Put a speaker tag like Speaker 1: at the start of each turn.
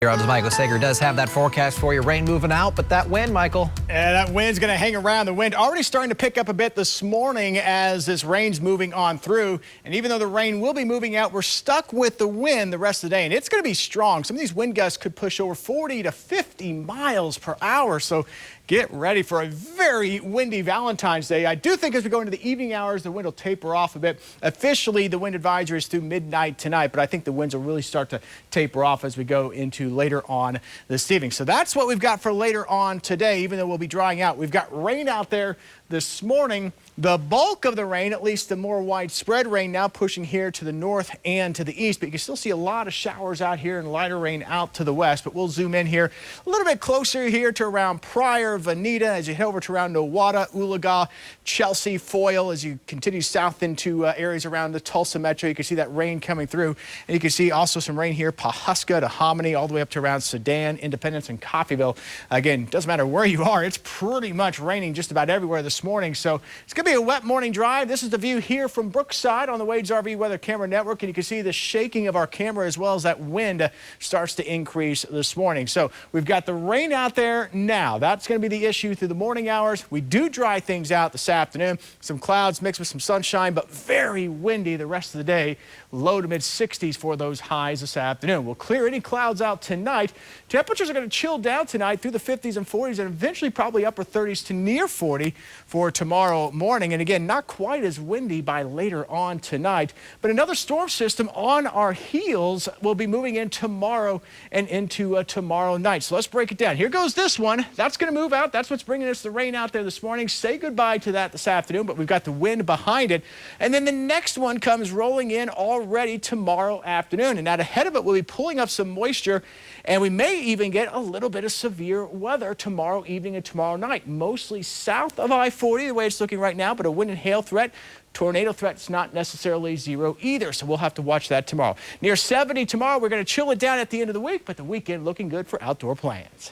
Speaker 1: Meteorologist Michael Sager does have that forecast for you. Rain moving out, but that wind, Michael.
Speaker 2: And that wind's going to hang around. The wind already starting to pick up a bit this morning as this rain's moving on through. And even though the rain will be moving out, we're stuck with the wind the rest of the day. And it's going to be strong. Some of these wind gusts could push over 40 to 50 miles per hour. So get ready for a very windy Valentine's Day. I do think as we go into the evening hours, the wind will taper off a bit. Officially, the wind advisory is through midnight tonight, but I think the winds will really start to taper off as we go into later on this evening. So that's what we've got for later on today, even though we'll be drying out. We've got rain out there this morning. The bulk of the rain, at least the more widespread rain, now pushing here to the north and to the east. But you can still see a lot of showers out here and lighter rain out to the west. But we'll zoom in here a little bit closer here to around Pryor, Veneta, as you head over to around Nowata, Oologah, Chelsea, Foyle. As you continue south into areas around the Tulsa metro, you can see that rain coming through. And you can see also some rain here, Pawhuska to Hominy, all the way up to around Sedan, Independence, and Coffeyville. Again, doesn't matter where you are, it's pretty much raining just about everywhere this morning. So it's going to be a wet morning drive. This is the view here from Brookside on the Wade's RV Weather Camera Network. And you can see the shaking of our camera as well as that wind starts to increase this morning. So we've got the rain out there now. That's going to be the issue through the morning hours. We do dry things out this afternoon. Some clouds mixed with some sunshine, but very windy the rest of the day. Low to mid 60s for those highs this afternoon. We'll clear any clouds out tonight. Temperatures are going to chill down tonight through the 50s and 40s and eventually probably upper 30s to near 40 for tomorrow morning. And again, not quite as windy by later on tonight. But another storm system on our heels will be moving in tomorrow and into tomorrow night. So let's break it down. Here goes this one. That's going to move out. That's what's bringing us the rain out there this morning. Say goodbye to that this afternoon, but we've got the wind behind it. And then the next one comes rolling in already tomorrow afternoon. And out ahead of it, we'll be pulling up some moisture, and we may even get a little bit of severe weather tomorrow evening and tomorrow night, mostly south of I-40, the way it's looking right now, but a wind and hail threat. Tornado threat's not necessarily zero either, so we'll have to watch that tomorrow. Near 70 tomorrow. We're going to chill it down at the end of the week, but the weekend looking good for outdoor plans.